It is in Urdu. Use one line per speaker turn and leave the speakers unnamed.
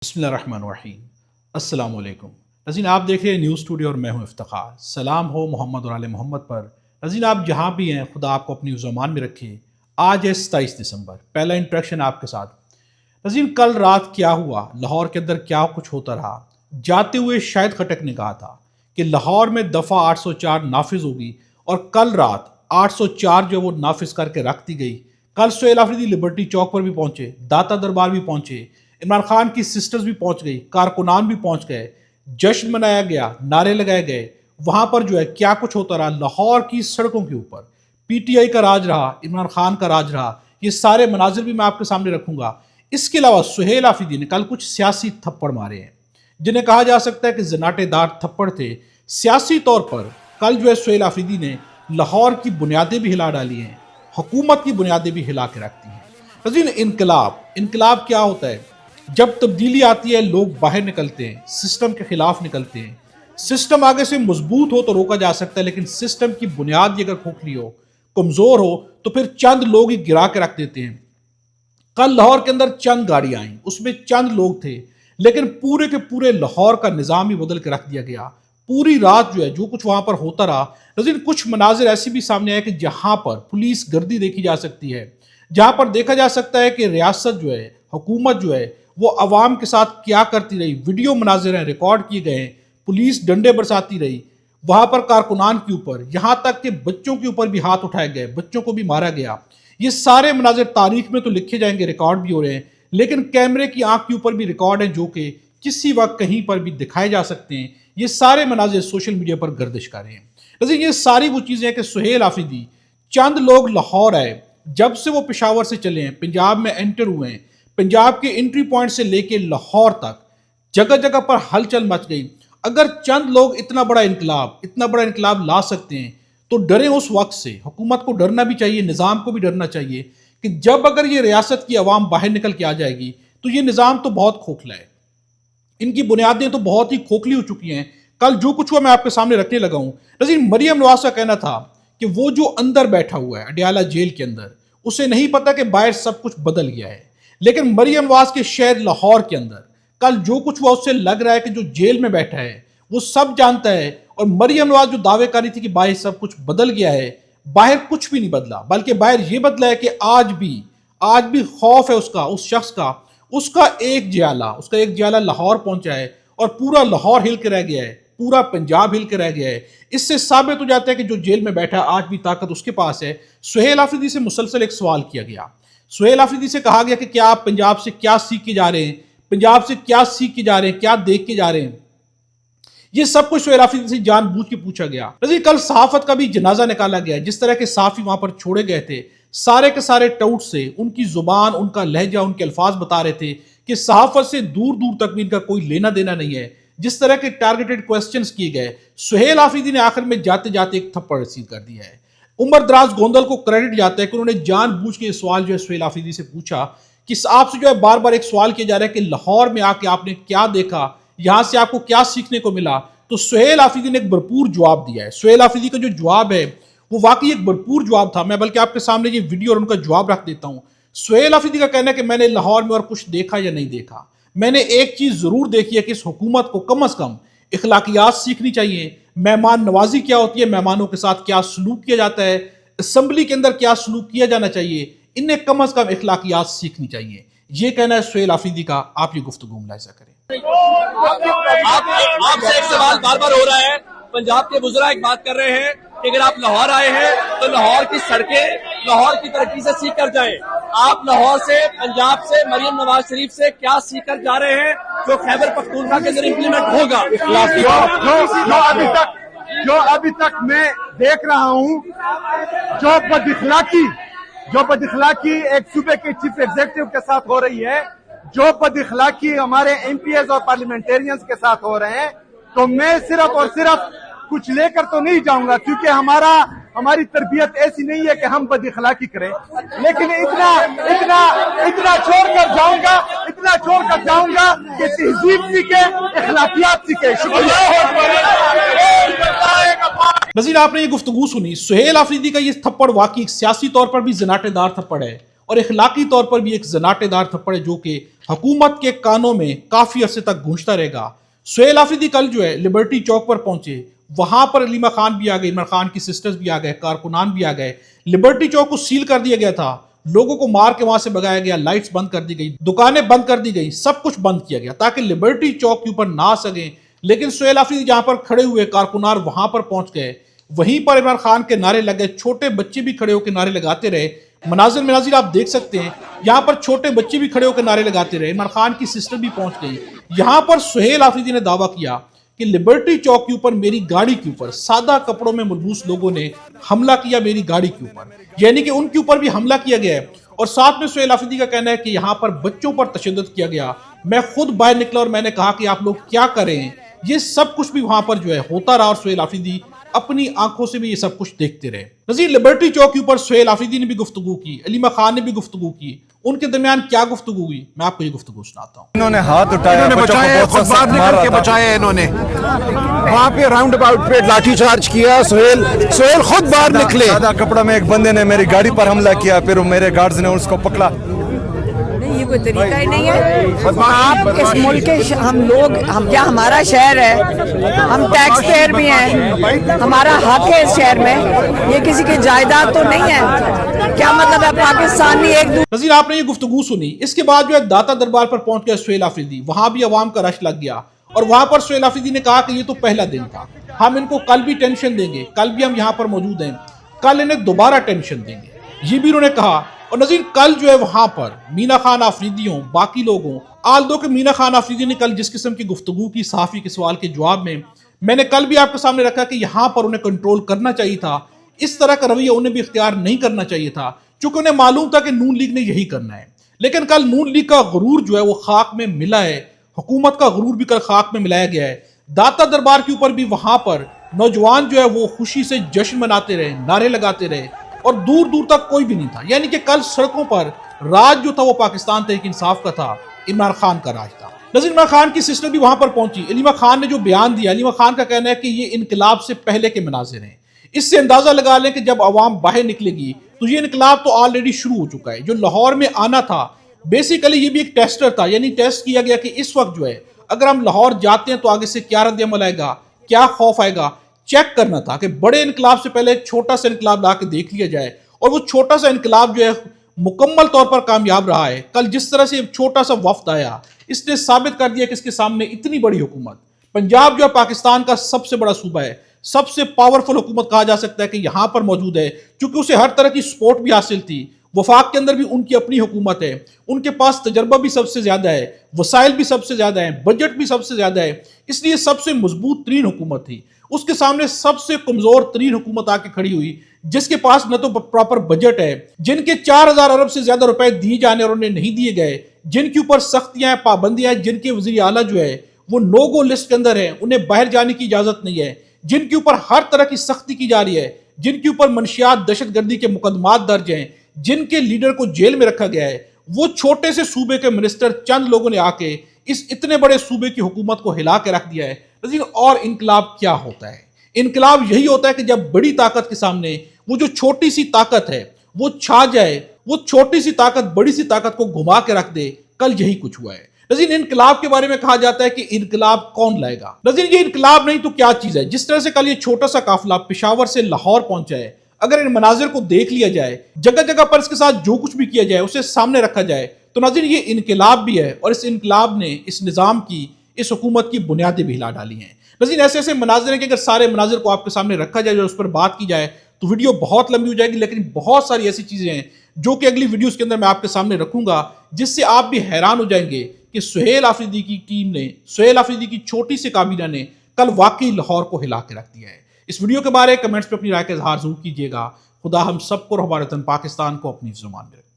بسم اللہ الرحمن الرحیم۔ السلام علیکم ناظرین، آپ دیکھ رہے ہیں نیوز اسٹوڈیو اور میں ہوں افتخار۔ سلام ہو محمد اور آل محمد پر۔ ناظرین، آپ جہاں بھی ہیں خدا آپ کو اپنی زمان میں رکھے۔ آج ہے 27 دسمبر، پہلا انٹریکشن آپ کے ساتھ۔ ناظرین، کل رات کیا ہوا، لاہور کے اندر کیا کچھ ہوتا رہا، جاتے ہوئے شاہد خٹک نے کہا تھا کہ لاہور میں دفعہ 804 نافذ ہوگی، اور کل رات 804 جو وہ نافذ کر کے رکھ دی گئی۔ کل سہیل آفریدی لبرٹی چوک پر بھی پہنچے، داتا دربار بھی پہنچے، عمران خان کی سسٹرز بھی پہنچ گئی، کارکنان بھی پہنچ گئے، جشن منایا گیا، نعرے لگائے گئے۔ وہاں پر جو ہے کیا کچھ ہوتا رہا، لاہور کی سڑکوں کے اوپر پی ٹی آئی کا راج رہا، عمران خان کا راج رہا۔ یہ سارے مناظر بھی میں آپ کے سامنے رکھوں گا۔ اس کے علاوہ سہیل آفریدی نے کل کچھ سیاسی تھپڑ مارے ہیں، جنہیں کہا جا سکتا ہے کہ زناٹے دار تھپڑ تھے۔ سیاسی طور پر کل جو ہے سہیل آفریدی نے لاہور کی بنیادیں بھی ہلا ڈالی ہیں، حکومت کی بنیادیں بھی ہلا کے رکھتی ہیں۔ ناظرین، انقلاب کیا ہوتا ہے؟ جب تبدیلی آتی ہے لوگ باہر نکلتے ہیں، سسٹم کے خلاف نکلتے ہیں۔ سسٹم آگے سے مضبوط ہو تو روکا جا سکتا ہے، لیکن سسٹم کی بنیاد ہی اگر کھوکھلی ہو، کمزور ہو، تو پھر چند لوگ ہی گرا کے رکھ دیتے ہیں۔ کل لاہور کے اندر چند گاڑیاں آئیں، اس میں چند لوگ تھے، لیکن پورے کے پورے لاہور کا نظام ہی بدل کے رکھ دیا گیا۔ پوری رات جو ہے جو کچھ وہاں پر ہوتا رہا۔ لیکن کچھ مناظر ایسی بھی سامنے آئے کہ جہاں پر پولیس گردی دیکھی جا سکتی ہے، جہاں پر دیکھا جا سکتا ہے کہ ریاست جو ہے، حکومت جو ہے، وہ عوام کے ساتھ کیا کرتی رہی۔ ویڈیو مناظر ہیں، ریکارڈ کیے گئے ہیں، پولیس ڈنڈے برساتی رہی وہاں پر کارکنان کے اوپر، یہاں تک کہ بچوں کے اوپر بھی ہاتھ اٹھائے گئے، بچوں کو بھی مارا گیا۔ یہ سارے مناظر تاریخ میں تو لکھے جائیں گے، ریکارڈ بھی ہو رہے ہیں، لیکن کیمرے کی آنکھ کے اوپر بھی ریکارڈ ہیں جو کہ کسی وقت کہیں پر بھی دکھائے جا سکتے ہیں۔ یہ سارے مناظر سوشل میڈیا پر گردش کر رہے ہیں۔ لیکن یہ ساری وہ چیزیں ہیں کہ سہیل آفریدی، چند لوگ لاہور آئے، جب سے وہ پشاور سے چلے ہیں، پنجاب میں انٹر ہوئے ہیں، پنجاب کے انٹری پوائنٹ سے لے کے لاہور تک جگہ جگہ پر ہلچل مچ گئی۔ اگر چند لوگ اتنا بڑا انقلاب لا سکتے ہیں تو ڈریں اس وقت سے۔ حکومت کو ڈرنا بھی چاہیے، نظام کو بھی ڈرنا چاہیے کہ جب اگر یہ ریاست کی عوام باہر نکل کے آ جائے گی تو یہ نظام تو بہت کھوکھلا ہے، ان کی بنیادیں تو بہت ہی کھوکھلی ہو چکی ہیں۔ کل جو کچھ ہوا میں آپ کے سامنے رکھنے لگا ہوں۔ ناظرین، مریم نواز کا کہنا تھا کہ وہ جو اندر بیٹھا ہوا ہے اڈیالہ جیل کے اندر، اسے نہیں پتا کہ باہر سب کچھ بدل گیا ہے، لیکن مریم نواز کے شہر لاہور کے اندر کل جو کچھ ہوا اس سے لگ رہا ہے کہ جو جیل میں بیٹھا ہے وہ سب جانتا ہے۔ اور مریم نواز جو دعوے کر رہی تھی کہ باہر سب کچھ بدل گیا ہے، باہر کچھ بھی نہیں بدلا، بلکہ باہر یہ بدلا ہے کہ آج بھی خوف ہے اس شخص کا، اس کا ایک جیالہ لاہور پہنچا ہے اور پورا لاہور ہل کے رہ گیا ہے، پورا پنجاب ہل کے رہ گیا ہے۔ اس سے ثابت ہو جاتا ہے کہ جو جیل میں بیٹھا ہے آج بھی طاقت اس کے پاس ہے۔ سہیل آفریدی سے مسلسل ایک سوال کیا گیا، سہیل آفریدی سے کہا گیا کہ کیا آپ پنجاب سے کیا سیکھ کے جا رہے ہیں، پنجاب سے کیا سیکھ کے جا رہے ہیں، کیا دیکھ کے جا رہے ہیں۔ یہ سب کچھ سہیل آفریدی سے جان بوجھ کے پوچھا گیا۔ کل صحافت کا بھی جنازہ نکالا گیا، جس طرح کے صحافی وہاں پر چھوڑے گئے تھے، سارے کے سارے ٹاؤٹ سے ان کی زبان، ان کا لہجہ، ان کے الفاظ بتا رہے تھے کہ صحافت سے دور دور تک بھی ان کا کوئی لینا دینا نہیں ہے۔ جس طرح کے ٹارگیٹڈ کوسچنز کیے گئے، سہیل آفریدی نے آخر میں جاتے جاتے ایک تھپڑ رسید کر دیا ہے۔ عمر دراز گوندل کو کریڈٹ جاتا ہے کہ انہوں نے جان بوجھ کے یہ سوال جو ہے سہیل آفریدی سے پوچھا کہ آپ سے جو ہے بار بار ایک سوال کیا جا رہا ہے کہ لاہور میں آ کے آپ نے کیا دیکھا، یہاں سے آپ کو کیا سیکھنے کو ملا۔ تو سہیل آفریدی نے ایک بھرپور جواب دیا ہے۔ سہیل آفریدی کا جو جواب ہے وہ واقعی ایک بھرپور جواب تھا۔ میں بلکہ آپ کے سامنے یہ ویڈیو اور ان کا جواب رکھ دیتا ہوں۔ سہیل آفریدی کا کہنا ہے کہ میں نے لاہور میں اور کچھ دیکھا یا نہیں دیکھا، میں نے ایک چیز ضرور دیکھی ہے کہ اس حکومت کو کم از کم اخلاقیات سیکھنی چاہیے۔ مہمان نوازی کیا ہوتی ہے، مہمانوں کے ساتھ کیا سلوک کیا جاتا ہے، اسمبلی کے اندر کیا سلوک کیا جانا چاہیے، انہیں کم از کم اخلاقیات سیکھنی چاہیے۔ یہ کہنا ہے سہیل آفریدی کا۔ آپ یہ گفتگو ملاحظہ کریں۔
آپ سے ایک سوال بار بار ہو رہا ہے، پنجاب کے وزراء ایک بات کر رہے ہیں کہ اگر آپ لاہور آئے ہیں تو لاہور کی سڑکیں لاہور کی ترقی سے سیکھ کر جائیں۔ آپ لاہور سے، پنجاب سے، مریم نواز شریف سے کیا سیکھ کر جا رہے ہیں جو خیبر پختونخوا کے اندر امپلیمنٹ ہوگا؟
جو ابھی تک میں دیکھ رہا ہوں، جو بد اخلاقی ایک صوبے کے چیف ایگزیکٹو کے ساتھ ہو رہی ہے، جو بد اخلاقی ہمارے ایم پی ایز اور پارلیمنٹیرینز کے ساتھ ہو رہے ہیں، تو میں صرف اور صرف کچھ لے کر تو نہیں جاؤں گا، کیونکہ ہماری تربیت ایسی نہیں ہے کہ ہم بد اخلاقی کریں، لیکن اتنا چھوڑ کر جاؤں گا کہ تہذیب سیکھے، اخلاقیات سیکھے۔
نظیر، آپ نے یہ گفتگو سنی۔ سہیل آفریدی کا یہ تھپڑ واقعی سیاسی طور پر بھی زناٹے دار تھپڑ ہے، اور اخلاقی طور پر بھی ایک زناٹے دار تھپڑ ہے جو کہ حکومت کے کانوں میں کافی عرصے تک گونجتا رہے گا۔ سہیل آفریدی کل جو ہے لبرٹی چوک پر پہنچے، وہاں پر علیمہ خان بھی آ گئے، عمران خان کی سسٹرز بھی آ گئے، کارکنان بھی آ گئے۔ لبرٹی چوک کو سیل کر دیا گیا تھا، لوگوں کو مار کے وہاں سے بگایا گیا، لائٹس بند کر دی گئی، دکانیں بند کر دی گئی، سب کچھ بند کیا گیا تاکہ لبرٹی چوک کے اوپر نہ آ سکیں۔ لیکن سہیل آفریدی جہاں پر کھڑے ہوئے، کارکنان وہاں پر پہنچ گئے، وہیں پر عمران خان کے نعرے لگ گئے، چھوٹے بچے بھی کھڑے ہو کے نعرے لگاتے رہے۔ مناظر میں ناظرین آپ دیکھ سکتے ہیں، یہاں پر چھوٹے بچے بھی کھڑے ہو کے نعرے لگاتے رہے، عمران خان کی سسٹر بھی پہنچ گئی۔ یہاں پر سہیل آفریدی نے دعویٰ کیا کہ لبرٹی چوک کے اوپر میری گاڑی کے اوپر سادہ کپڑوں میں ملبوس لوگوں نے حملہ کیا، میری گاڑی کے اوپر، یعنی کہ ان کے اوپر بھی حملہ کیا گیا ہے۔ اور ساتھ میں سہیل آفریدی کا کہنا ہے کہ یہاں پر بچوں پر تشدد کیا گیا، میں خود باہر نکلا اور میں نے کہا کہ آپ لوگ کیا کریں۔ یہ سب کچھ بھی وہاں پر جو ہے ہوتا رہا اور سہیل آفریدی اپنی آنکھوں سے بھی یہ سب کچھ دیکھتے رہے۔ نظیر لبرٹی چوک کے اوپر سہیل آفریدی نے بھی گفتگو کی، علیمہ خان نے بھی گفتگو کی، ان کے درمیان کیا گفتگو ہوئی میں آپ کو یہ گفتگو سناتا ہوں۔
انہوں نے ہاتھ اٹھایا،
بچائے، خود باہر نکل کے بچائے انہوں نے، وہاں پہ راؤنڈ اباؤٹ پہ لاٹھی چارج کیا، سہیل خود باہر نکلے۔
سادہ کپڑا میں ایک بندے نے میری گاڑی پر حملہ کیا، پھر میرے گارڈز نے اس کو پکڑا۔
یہ کوئی طریقہ ہی نہیں ہے۔ آپ اس ملک کے ہم لوگ، کیا ہمارا شہر ہے، ہم ٹیکس پیئر بھی ہیں، ہمارا حق ہے اس شہر میں، یہ کسی کی جائیداد تو نہیں ہے۔ کیا مطلب ہے پاکستانی ایک دوسرے۔
نظیر آپ نے یہ گفتگو سنی، اس کے بعد جو ہے داتا دربار پر پہنچ گیا سہیل آفریدی، وہاں بھی عوام کا رش لگ گیا اور وہاں پر سہیل آفریدی نے کہا کہ یہ تو پہلا دن تھا، ہم ان کو کل بھی ٹینشن دیں گے، کل بھی ہم یہاں پر موجود ہیں، کل انہیں دوبارہ ٹینشن دیں گے، یہ بھی انہوں نے کہا۔ اور نظیر کل جو ہے وہاں پر مینا خان آفریدیوں، باقی لوگوں، آلدو کہ مینا خان آفریدی نے کل جس قسم کی گفتگو کی صحافی کے سوال کے جواب میں نے کل بھی آپ کے سامنے رکھا کہ یہاں پر انہیں کنٹرول کرنا چاہیے تھا، اس طرح کا رویہ انہیں بھی اختیار نہیں کرنا چاہیے تھا، چونکہ انہیں معلوم تھا کہ نون لیگ نے یہی کرنا ہے۔ لیکن کل نون لیگ کا غرور جو ہے وہ خاک میں ملا ہے، حکومت کا غرور بھی کل خاک میں ملایا گیا ہے۔ داتا دربار کے اوپر بھی وہاں پر نوجوان جو ہے وہ خوشی سے جشن مناتے رہے، نعرے لگاتے رہے اور دور دور تک کوئی بھی نہیں تھا، یعنی کہ کل سڑکوں پر راج جو تھا وہ پاکستان تحریک انصاف کا تھا، عمران خان کا راج تھا۔ نظیر عمران خان کی سسٹر بھی وہاں پر پہنچی، علیمہ خان نے جو بیان دیا، علیمہ خان کا کہنا ہے کہ یہ انقلاب سے پہلے کے مناظر ہیں، اس سے اندازہ لگا لیں کہ جب عوام باہر نکلے گی تو یہ انقلاب تو آلریڈی شروع ہو چکا ہے۔ جو لاہور میں آنا تھا بیسیکلی یہ بھی ایک ٹیسٹر تھا، یعنی ٹیسٹ کیا گیا کہ اس وقت جو ہے اگر ہم لاہور جاتے ہیں تو آگے سے کیا رد عمل آئے گا، کیا خوف آئے گا، چیک کرنا تھا کہ بڑے انقلاب سے پہلے چھوٹا سا انقلاب لا کے دیکھ لیا جائے، اور وہ چھوٹا سا انقلاب جو ہے مکمل طور پر کامیاب رہا ہے۔ کل جس طرح سے چھوٹا سا وفد آیا، اس نے ثابت کر دیا کہ اس کے سامنے اتنی بڑی حکومت، پنجاب جو ہے پاکستان کا سب سے بڑا صوبہ ہے، سب سے پاورفل حکومت کہا جا سکتا ہے کہ یہاں پر موجود ہے، چونکہ اسے ہر طرح کی سپورٹ بھی حاصل تھی، وفاق کے اندر بھی ان کی اپنی حکومت ہے، ان کے پاس تجربہ بھی سب سے زیادہ ہے، وسائل بھی سب سے زیادہ ہیں، بجٹ بھی سب سے زیادہ ہے، اس لیے سب سے مضبوط ترین حکومت تھی۔ اس کے سامنے سب سے کمزور ترین حکومت آ کے کھڑی ہوئی، جس کے پاس نہ تو پراپر بجٹ ہے، جن کے 4000 ارب سے زیادہ روپے دیے جانے اور انہیں نہیں دیے گئے، جن کے اوپر سختیاں ہیں، پابندیاں ہیں، جن کے وزیر اعلیٰ جو ہے وہ نو گو لسٹ کے اندر ہیں، انہیں باہر جانے کی اجازت نہیں ہے، جن کے اوپر ہر طرح کی سختی کی جا رہی ہے، جن کے اوپر منشیات دہشت گردی کے مقدمات درج ہیں، جن کے لیڈر کو جیل میں رکھا گیا ہے، وہ چھوٹے سے صوبے کے منسٹر چند لوگوں نے آ کے اس اتنے بڑے صوبے کی حکومت کو ہلا کے رکھ دیا ہے۔ لیکن اور انقلاب کیا ہوتا ہے؟ انقلاب یہی ہوتا ہے کہ جب بڑی طاقت کے سامنے وہ جو چھوٹی سی طاقت ہے وہ چھا جائے، وہ چھوٹی سی طاقت بڑی سی طاقت کو گھما کے رکھ دے۔ کل یہی کچھ ہوا ہے۔ نظیر انقلاب کے بارے میں کہا جاتا ہے کہ انقلاب کون لائے گا؟ نظیر یہ انقلاب نہیں تو کیا چیز ہے؟ جس طرح سے کل یہ چھوٹا سا قافلہ پشاور سے لاہور پہنچا ہے، اگر ان مناظر کو دیکھ لیا جائے، جگہ جگہ پر اس کے ساتھ جو کچھ بھی کیا جائے اسے سامنے رکھا جائے، تو ناظرین یہ انقلاب بھی ہے، اور اس انقلاب نے اس نظام کی، اس حکومت کی بنیادیں بھی ہلا ڈالی ہیں۔ ناظرین ایسے ایسے مناظر ہیں کہ اگر سارے مناظر کو آپ کے سامنے رکھا جائے اور اس پر بات کی جائے تو ویڈیو بہت لمبی ہو جائے گی، لیکن بہت ساری ایسی چیزیں ہیں جو کہ اگلی ویڈیوز کے اندر میں آپ کے سامنے رکھوں گا، جس سے آپ بھی حیران ہو جائیں گے کہ سہیل آفریدی کی ٹیم نے، سہیل آفریدی کی چھوٹی سی کابینہ نے کل واقعی لاہور کو ہلا کے رکھ دیا ہے۔ اس ویڈیو کے بارے کمنٹس پہ اپنی رائے کا اظہار ضرور کیجیے گا۔ خدا ہم سب کو اور ہمارے وطن پاکستان کو اپنی زبان میں رکھے۔